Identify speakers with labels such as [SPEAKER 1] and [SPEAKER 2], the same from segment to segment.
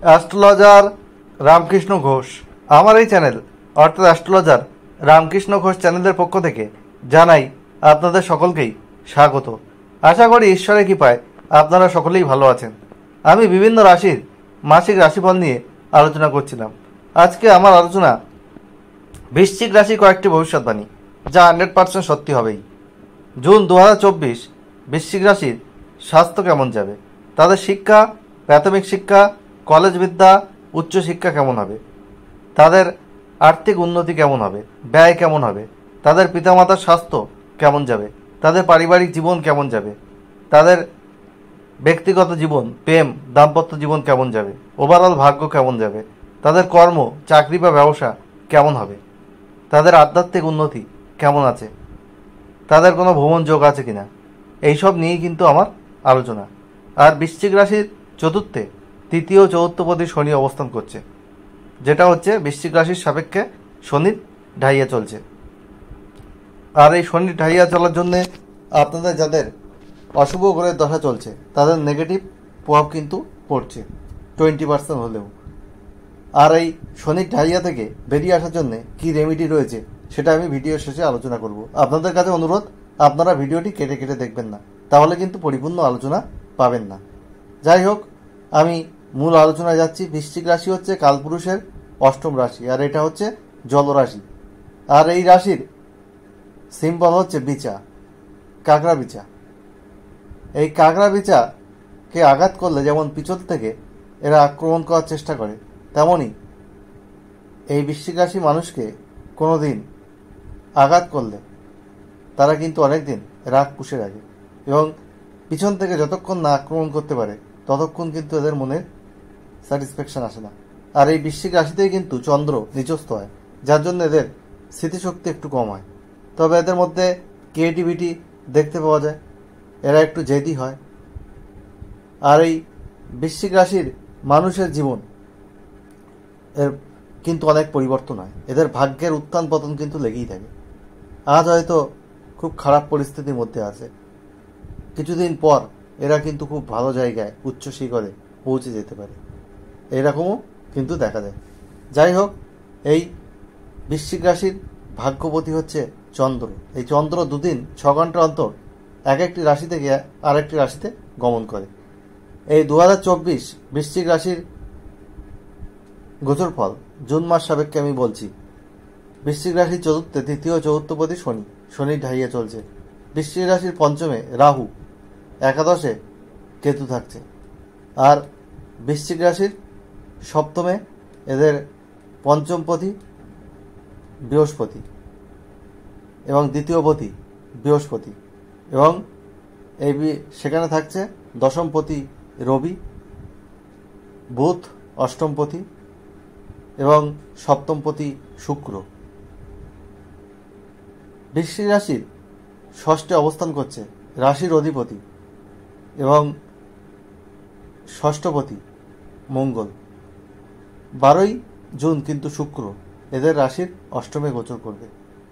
[SPEAKER 1] Astrologer Ramakrishna Ghosh. আমার এই channel অর্থাৎ অ্যাস্ট্রোলজার রামকৃষ্ণ ঘোষ চ্যানেলের পক্ষ থেকে জানাই আপনাদের সকলকেই স্বাগত। আশা করি ঈশ্বরের কৃপায় আপনারা সকলেই ভালো আছেন। আমি বিভিন্ন রাশির মাসিক রাশিফল নিয়ে আলোচনা করছিলাম। আজকে আমার আলোচনা বৃশ্চিক রাশির কয়েকটি ভবিষ্যৎবাণী, যা 100% সত্যি হবেই। জুন 2024 বৃশ্চিক রাশির স্বাস্থ্য কেমন যাবে, তাদের শিক্ষা, প্রাথমিক শিক্ষা, কলেজ বিদ্যা, উচ্চশিক্ষা কেমন হবে, তাদের আর্থিক উন্নতি কেমন হবে, ব্যয় কেমন হবে, তাদের পিতামাতার স্বাস্থ্য কেমন যাবে, তাদের পারিবারিক জীবন কেমন যাবে, তাদের ব্যক্তিগত জীবন, প্রেম, দাম্পত্য জীবন কেমন যাবে, ওভারঅল ভাগ্য কেমন যাবে, তাদের কর্ম, চাকরি বা ব্যবসা কেমন হবে, তাদের আধ্যাত্মিক উন্নতি কেমন আছে, তাদের কোনো ভ্রমণ যোগ আছে কিনা, এইসব নিয়েই কিন্তু আমার আলোচনা। আর বৃশ্চিক রাশির চতুর্থে তৃতীয় চতুর্থপদী শনি অবস্থান করছে, যেটা হচ্ছে বৃশ্চিক রাশির সাপেক্ষে শনির ঢাইয়া চলছে। আর এই শনির ঢাইয়া চলার জন্যে আপনাদের যাদের অশুভ গ্রহের দশা চলছে তাদের নেগেটিভ প্রভাব কিন্তু পড়ছে 20% হলেও। আর এই শনির ঢাইয়া থেকে বেরিয়ে আসার জন্য কী রেমেডি রয়েছে সেটা আমি ভিডিও শেষে আলোচনা করব। আপনাদের কাছে অনুরোধ, আপনারা ভিডিওটি কেটে কেটে দেখবেন না, তাহলে কিন্তু পরিপূর্ণ আলোচনা পাবেন না। যাই হোক, আমি মূল আলোচনায় যাচ্ছি। বৃশ্চিক রাশি হচ্ছে কালপুরুষের অষ্টম রাশি, আর এটা হচ্ছে জলরাশি। আর এই রাশির সিম্বল হচ্ছে বিচা, কাঁকড়া বিচা। এই কাঁকড়া বিচাকে আঘাত করলে যেমন পিছন থেকে এরা আক্রমণ করার চেষ্টা করে, তেমনই এই বৃশ্চিক রাশি মানুষকে কোনো দিন আঘাত করলে তারা কিন্তু অনেক দিন রাগ পুষে রাখে, এবং পিছন থেকে যতক্ষণ না আক্রমণ করতে পারে ততক্ষণ কিন্তু এদের মনে স্যাটিসফ্যাকশন আসে না। আর এই বৃশ্চিক রাশিতেই কিন্তু চন্দ্র নিচস্থ হয়, যার জন্য এদের স্মৃতিশক্তি একটু কম হয়। তবে এদের মধ্যে ক্রিয়েটিভিটি দেখতে পাওয়া যায়, এরা একটু জেদি হয়। আর এই বৃশ্চিক রাশির মানুষের জীবন এর কিন্তু অনেক পরিবর্তন হয়, এদের ভাগ্যের উত্থান পতন কিন্তু লেগেই থাকে। আজ হয়তো খুব খারাপ পরিস্থিতির মধ্যে আছে, কিছুদিন পর এরা কিন্তু খুব ভালো জায়গায় উচ্চ শিখরে পৌঁছে যেতে পারে, এরকমও কিন্তু দেখা যায়। যাই হোক, এই বৃশ্চিক রাশির ভাগ্যপতি হচ্ছে চন্দ্র। এই চন্দ্র দুদিন 6 ঘন্টা অন্তর এক একটি রাশি থেকে আরেকটি রাশিতে গমন করে। এই 2024 বৃশ্চিক রাশির গোচর ফল জুন মাস সাপেক্ষে আমি বলছি। বৃশ্চিক রাশির চতুর্থে তৃতীয় চতুর্থপদী শনি, শনির ঢাইয়া চলছে। বৃশ্চিক রাশির পঞ্চমে রাহু, একাদশে কেতু থাকছে। আর বৃশ্চিক রাশির সপ্তমে এদের পঞ্চমপতি বৃহস্পতি এবং দ্বিতীয়পতি বৃহস্পতি, এবং এই সেখানে থাকছে দশমপতি রবি, বুধ অষ্টমপতি এবং সপ্তমপতি শুক্র। বৃশ্চিক রাশির ষষ্ঠে অবস্থান করছে রাশির অধিপতি এবং ষষ্ঠপতি মঙ্গল। 12ই জুন কিন্তু শুক্র এদের রাশির অষ্টমে গোচর করবে,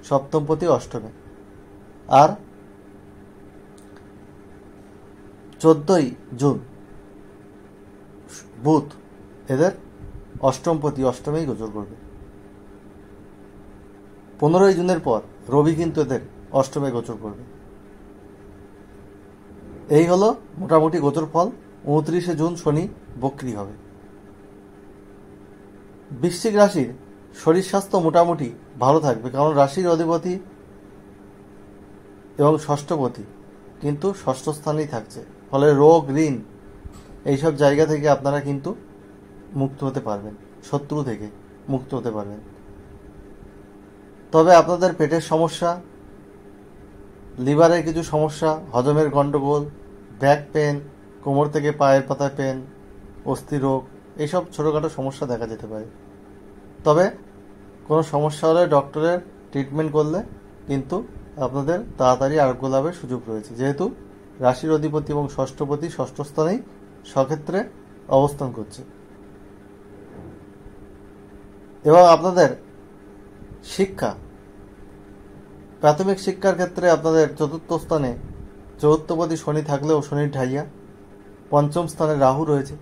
[SPEAKER 1] সপ্তমপতি অষ্টমে। আর 14ই জুন বুধ এদের অষ্টমপতি অষ্টমেই গোচর করবে। 15ই জুনের পর রবি কিন্তু এদের অষ্টমে গোচর করবে। এই হলো মোটামুটি গোচর ফল। 29শে জুন শনি বক্রী হবে। বৃশ্চিক রাশির শরীর স্বাস্থ্য মোটামুটি ভালো থাকবে, কারণ রাশির অধিপতি এবং ষষ্ঠপতি কিন্তু ষষ্ঠ স্থানেই থাকছে। ফলে রোগ, ঋণ এইসব জায়গা থেকে আপনারা কিন্তু মুক্ত হতে পারবেন, শত্রু থেকে মুক্ত হতে পারবেন। তবে আপনাদের পেটের সমস্যা, লিভারের কিছু সমস্যা, হজমের গণ্ডগোল, ব্যাক পেন, কোমর থেকে পায়ের পাতায় পেন, অস্থি রোগ, এইসব ছোটোখাটো সমস্যা দেখা যেতে পারে। তবে কোনো সমস্যা হলে ডক্টরের ট্রিটমেন্ট করলে কিন্তু আপনাদের তাড়াতাড়ি আরোগ্য লাভের সুযোগ রয়েছে, যেহেতু রাশির অধিপতি এবং ষষ্ঠপতি ষষ্ঠ স্থানেই সক্ষেত্রে অবস্থান করছে। এবং আপনাদের শিক্ষা, প্রাথমিক শিক্ষার ক্ষেত্রে আপনাদের চতুর্থ স্থানে চতুর্থপতি শনি থাকলেও শনির ঢাইয়া, পঞ্চম স্থানে রাহু রয়েছে,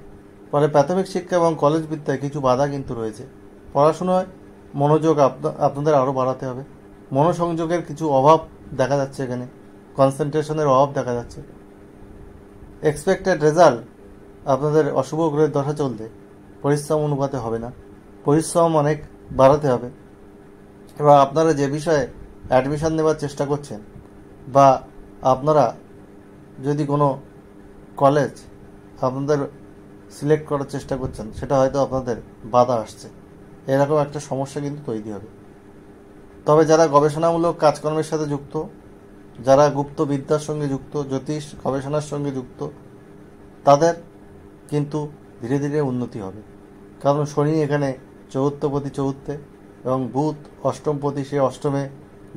[SPEAKER 1] পরে প্রাথমিক শিক্ষা এবং কলেজ বিদ্যায় কিছু বাধা কিন্তু রয়েছে। পড়াশোনায় মনোযোগ আপনাদের আরও বাড়াতে হবে। মনোসংযোগের কিছু অভাব দেখা যাচ্ছে, এখানে কনসেন্ট্রেশনের অভাব দেখা যাচ্ছে। এক্সপেক্টেড রেজাল্ট আপনাদের অশুভ গ্রহের দশা চলতে পরিশ্রম অনুপাতে হবে না, পরিশ্রম অনেক বাড়াতে হবে। এবং আপনারা যে বিষয়ে অ্যাডমিশন নেওয়ার চেষ্টা করছেন বা আপনারা যদি কোনো কলেজ আপনাদের সিলেক্ট করার চেষ্টা করছেন, সেটা হয়তো আপনাদের বাধা আসছে, এরকম একটা সমস্যা কিন্তু তৈরি হবে। তবে যারা গবেষণামূলক কাজকর্মের সাথে যুক্ত, যারা গুপ্ত বিদ্যার সঙ্গে যুক্ত, জ্যোতিষ গবেষণার সঙ্গে যুক্ত, তাদের কিন্তু ধীরে ধীরে উন্নতি হবে। কারণ শনি এখানে চতুর্থপতি চতুর্থে এবং বুধ অষ্টমপতি, সে অষ্টমে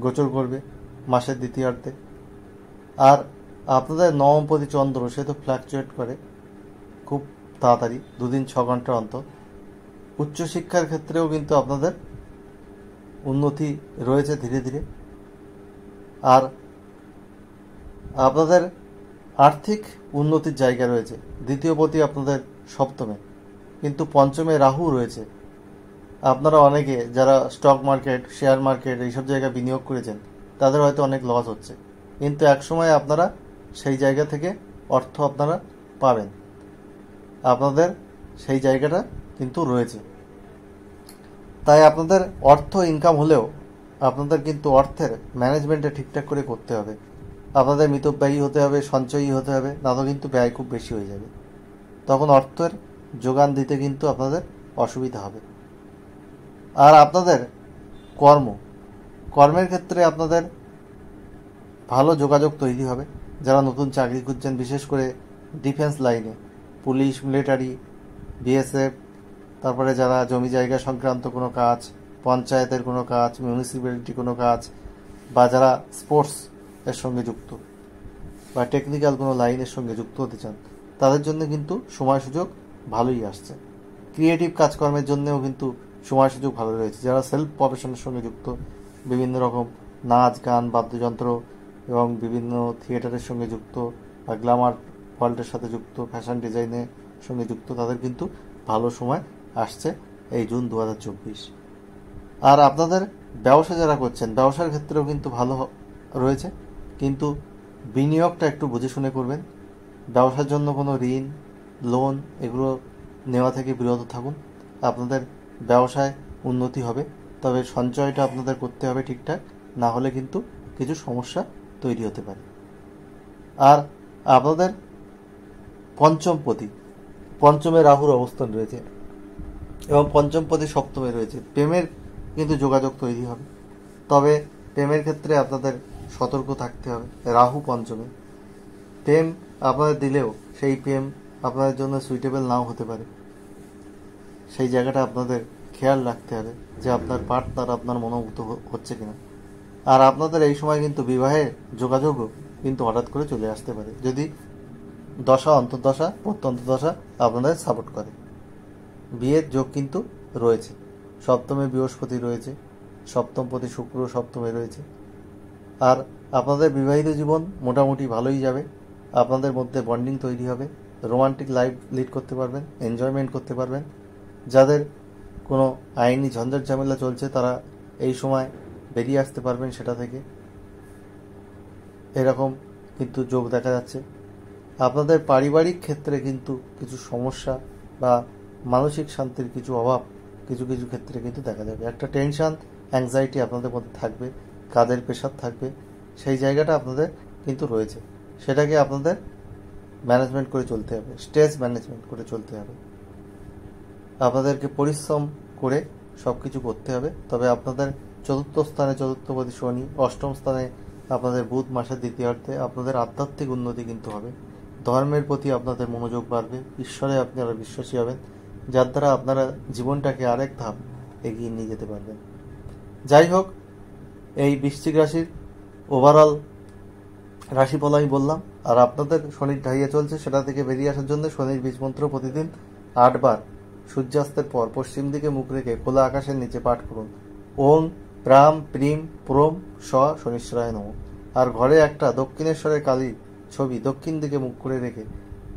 [SPEAKER 1] গোচর করবে মাসের দ্বিতীয়ার্ধে। আর আপনাদের নবমপতি চন্দ্র, সে তো ফ্ল্যাকচুয়েট করে খুব তাড়াতাড়ি, 2 দিন 6 ঘন্টার অন্তর। উচ্চশিক্ষার ক্ষেত্রেও কিন্তু আপনাদের উন্নতি রয়েছে ধীরে ধীরে। আর আপনাদের আর্থিক উন্নতির জায়গা রয়েছে। দ্বিতীয়পতি আপনাদের সপ্তমে, কিন্তু পঞ্চমে রাহু রয়েছে। আপনারা অনেকে যারা স্টক মার্কেট, শেয়ার মার্কেট এইসব জায়গায় বিনিয়োগ করেছেন, তাদের হয়তো অনেক লস হচ্ছে, কিন্তু একসময় আপনারা সেই জায়গা থেকে অর্থ আপনারা পাবেন। আপনাদের সেই জায়গাটা কিন্তু রয়েছে। তাই আপনাদের অর্থ ইনকাম হলেও আপনাদের কিন্তু অর্থের ম্যানেজমেন্টটা ঠিকঠাক করে করতে হবে। আপনাদের মিতব্যয়ী হতে হবে, সঞ্চয়ী হতে হবে, না তো কিন্তু ব্যয় খুব বেশি হয়ে যাবে। তখন অর্থের যোগান দিতে কিন্তু আপনাদের অসুবিধা হবে। আর আপনাদের কর্মের ক্ষেত্রে আপনাদের ভালো যোগাযোগ তৈরি হবে। যারা নতুন চাকরি খুঁজছেন, বিশেষ করে ডিফেন্স লাইনে, পুলিশ, মিলিটারি, বিএসএফ, তারপরে যারা জমি জায়গা সংক্রান্ত কোনো কাজ, পঞ্চায়েতের কোনো কাজ, মিউনিসিপ্যালিটি কোনো কাজ, বা যারা স্পোর্টস এর সঙ্গে যুক্ত বা টেকনিক্যাল কোনো লাইনের সঙ্গে যুক্ত হতে চান, তাদের জন্য কিন্তু সময় সুযোগ ভালোই আসছে। ক্রিয়েটিভ কাজকর্মের জন্যও কিন্তু সময় সুযোগ ভালো রয়েছে। যারা সেলফ প্রফেশনের সঙ্গে যুক্ত, বিভিন্ন রকম নাচ, গান, বাদ্যযন্ত্র এবং বিভিন্ন থিয়েটারের সঙ্গে যুক্ত বা গ্ল্যামার ওয়ার্ল্ডের সাথে যুক্ত, ফ্যাশন ডিজাইনের সঙ্গে যুক্ত, তাদের কিন্তু ভালো সময় আসছে এই জুন 2024। আর আপনাদের ব্যবসা যারা করছেন, ব্যবসার ক্ষেত্রেও কিন্তু ভালো রয়েছে, কিন্তু বিনিয়োগটা একটু বুঝে শুনে করবেন। ব্যবসার জন্য কোনো ঋণ, লোন এগুলো নেওয়া থেকে বিরত থাকুন। আপনাদের ব্যবসায় উন্নতি হবে, তবে সঞ্চয়টা আপনাদের করতে হবে ঠিকঠাক, না হলে কিন্তু কিছু সমস্যা তৈরি হতে পারে। আর আপনাদের পঞ্চমে রাহুর অবস্থান রয়েছে এবং পঞ্চমপতি সপ্তমে রয়েছে। প্রেমের কিন্তু যোগাযোগ তৈরি হবে, তবে প্রেমের ক্ষেত্রে আপনাদের সতর্ক থাকতে হবে। রাহু পঞ্চমে, প্রেম আপনাদের দিলেও সেই প্রেম আপনাদের জন্য সুইটেবল নাও হতে পারে। সেই জায়গাটা আপনাদের খেয়াল রাখতে হবে যে আপনার পার্টনার আপনার মনোভূত হচ্ছে কিনা। আর আপনাদের এই সময় কিন্তু বিবাহের যোগাযোগও কিন্তু হঠাৎ করে চলে আসতে পারে, যদি দশা, অন্তর্দশা, প্রত্যন্তদশা আপনাদের সাপোর্ট করে। বিয়ের যোগ কিন্তু রয়েছে। সপ্তমে বৃহস্পতি রয়েছে, সপ্তমপতি শুক্র সপ্তমে রয়েছে। আর আপনাদের বিবাহিত জীবন মোটামুটি ভালোই যাবে। আপনাদের মধ্যে বন্ডিং তৈরি হবে, রোমান্টিক লাইফ লিড করতে পারবেন, এনজয়মেন্ট করতে পারবেন। যাদের কোনো আইনি ঝঞ্ঝাট ঝামেলা চলছে, তারা এই সময় বেরিয়ে আসতে পারবেন সেটা থেকে, এরকম কিন্তু যোগ দেখা যাচ্ছে। আপনাদের পারিবারিক ক্ষেত্রে কিন্তু কিছু সমস্যা বা মানসিক শান্তির কিছু অভাব কিছু কিছু ক্ষেত্রে কিন্তু দেখা যাবে। একটা টেনশন, অ্যাংজাইটি আপনাদের মধ্যে থাকবে, কাজের প্রেশার থাকবে, সেই জায়গাটা আপনাদের কিন্তু রয়েছে। সেটাকে আপনাদের ম্যানেজমেন্ট করে চলতে হবে, স্ট্রেস ম্যানেজমেন্ট করে চলতে হবে। আপনাদেরকে পরিশ্রম করে সব কিছু করতে হবে। তবে আপনাদের চতুর্থ স্থানে চতুর্থপতি শনি, অষ্টম স্থানে আপনাদের বুধ মাসের দ্বিতীয়ার্ধে আপনাদের আধ্যাত্মিক উন্নতি কিন্তু হবে। ধর্মের প্রতি আপনাদের মনোযোগ বাড়বে, ঈশ্বরে আপনারা বিশ্বাসী হবেন, যার দ্বারা আপনারা জীবনটাকে আরেক ধাপ এগিয়ে নিয়ে যেতে পারবেন। যাই হোক, এই বৃশ্চিক রাশির ওভারঅল রাশিফল আমি বললাম। আর আপনাদের শনির ঢাইয়া চলছে, সেটা থেকে বেরিয়ে আসার জন্য শনির বীজ মন্ত্র প্রতিদিন 8 বার সূর্যাস্তের পর পশ্চিম দিকে মুখ রেখে খোলা আকাশের নিচে পাঠ করুন। ওং প্রাম প্রিম প্রোম স শনিশ্বরায় নমঃ। আর ঘরে একটা দক্ষিণেশ্বরের কালীর ছবি দক্ষিণ দিকে মুখ করে রেখে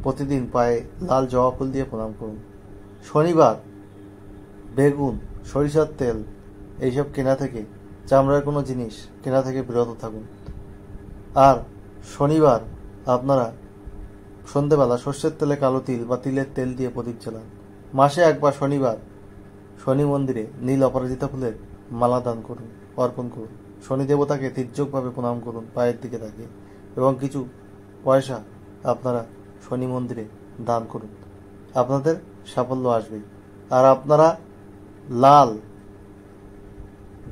[SPEAKER 1] প্রতিদিন পায়ে লাল জবা ফুল দিয়ে প্রণাম করুন। শনিবার বেগুন, সরিষার তেল এইসব কেনা থেকে, চামড়ার কোনো জিনিস কেনা থেকে বিরত থাকুন। আর শনিবার আপনারা সন্ধেবেলা সর্ষের তেলে কালো তিল বা তিলের তেল দিয়ে প্রদীপ জ্বালান। মাসে একবার শনিবার শনি মন্দিরে নীল অপরাজিতা ফুলের মালা দান করুন, অর্পণ করুন। শনি দেবতাকে তির্যকভাবে প্রণাম করুন পায়ের দিকে তাকিয়ে, এবং কিছু পয়সা আপনারা শনি মন্দিরে দান করুন। আপনাদের সাফল্য আসবেই। আর আপনারা লাল,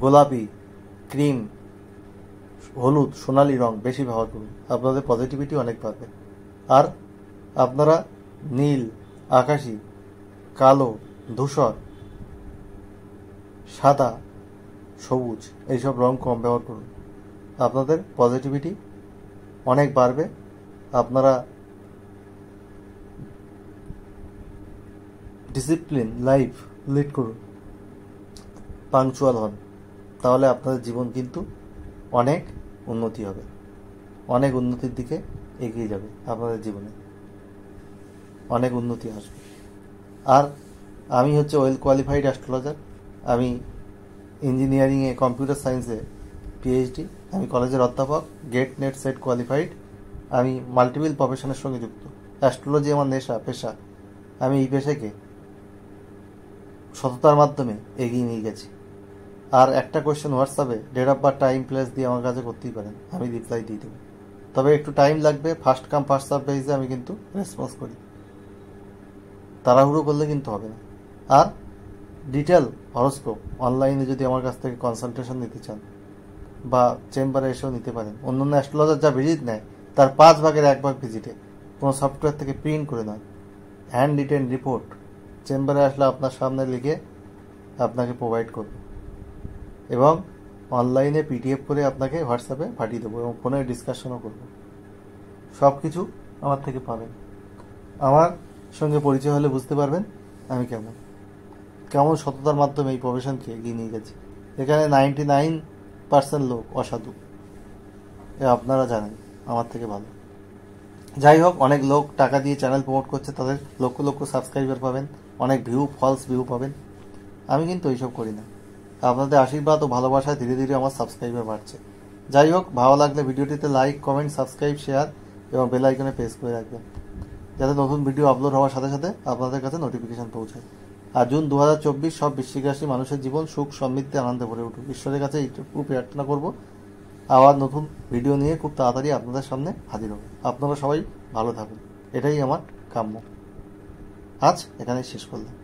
[SPEAKER 1] গোলাপি, ক্রিম, হলুদ, সোনালি রং বেশি ব্যবহার করুন, আপনাদের পজিটিভিটি অনেক বাড়বে। আর আপনারা নীল, আকাশি, কালো, ধূসর, সাদা, সবুজ এইসব রং কম ব্যবহার করুন, আপনাদের পজিটিভিটি অনেক বাড়বে। আপনারা ডিসিপ্লিন লাইফ লিড করুন, পাংচুয়াল হন, তাহলে আপনাদের জীবন কিন্তু অনেক উন্নতি হবে, অনেক উন্নতির দিকে এগিয়ে যাবে। আপনাদের জীবনে অনেক উন্নতি আসবে। আর আমি হচ্ছে ওয়েল কোয়ালিফাইড অ্যাস্ট্রোলজার। আমি ইঞ্জিনিয়ারিংয়ে কম্পিউটার সায়েন্সে পিএইচডি, আমি কলেজের অধ্যাপক, গেট নেট সেট কোয়ালিফাইড। আমি মাল্টিপল প্রফেশনের সঙ্গে যুক্ত। অ্যাস্ট্রোলজি আমার পেশা। আমি এই পেশাকে সততার মাধ্যমে এগিয়ে নিয়ে গেছি। আর একটা কোয়েশ্চেন হোয়াটসঅ্যাপে date of birth, time, place দিয়ে আমার কাছে করতেই পারেন, আমি রিপ্লাই দিয়ে দেবো। তবে একটু টাইম লাগবে, ফার্স্ট কাম ফার্স্ট সার্ভ বেসিসে আমি কিন্তু রেসপন্স করি, তাড়াহুড়ো করলে কিন্তু হবে না। আর ডিটেল হরোস্কোপ অনলাইনে যদি আমার কাছ থেকে কনসালটেশন নিতে চান বা চেম্বারে এসেও নিতে পারেন। অন্যান্য অ্যাস্ট্রোলজার যা ভিজিট নেয় তার 5/1 ভিজিটে, কোনো সফটওয়্যার থেকে প্রিন্ট করে নয়, হ্যান্ড রিটেন রিপোর্ট চেম্বারে আসলে আপনার সামনে লিখে আপনাকে প্রোভাইড করব, এবং অনলাইনে পিডিএফ করে আপনাকে হোয়াটসঅ্যাপে পাঠিয়ে দেবো, এবং ফোনে ডিসকাশনও করব। সব কিছু আমার থেকে পাবেন। আমার সঙ্গে পরিচয় হলে বুঝতে পারবেন আমি কেমন সততার মাধ্যমে এই প্রফেশনকে এগিয়ে নিয়ে গেছি। এখানে 99% লোক অসাধু, আপনারা জানেন আমার থেকে ভালো। যাই হোক, অনেক লোক টাকা দিয়ে চ্যানেল প্রমোট করছে, তাদের লক্ষ লক্ষ সাবস্ক্রাইবার পাবেন, অনেক ফলস ভিউ পাবেন। আমি কিন্তু এইসব করি না। আপনাদের আশীর্বাদ ও ভালোবাসায় ধীরে ধীরে আমার সাবস্ক্রাইবার বাড়ছে। যাই হোক, ভালো লাগলে ভিডিওটিতে লাইক, কমেন্ট, সাবস্ক্রাইব, শেয়ার এবং বেল আইকনে প্রেস করে রাখবেন, যাতে নতুন ভিডিও আপলোড হওয়ার সাথে সাথে আপনাদের কাছে নোটিফিকেশন পৌঁছায়। আর জুন 2024 সব বৃশ্চিক রাশি মানুষের জীবন সুখ, সমৃদ্ধি, আনন্দে ভরে উঠুক। ঈশ্বরের কাছে এইটুকু প্রার্থনা করব। আবার নতুন ভিডিও নিয়ে খুব তাড়াতাড়ি আপনাদের সামনে হাজির হব। আপনারা সবাই ভালো থাকুন, এটাই আমার কাম্য। আজ এখানেই শেষ করলাম।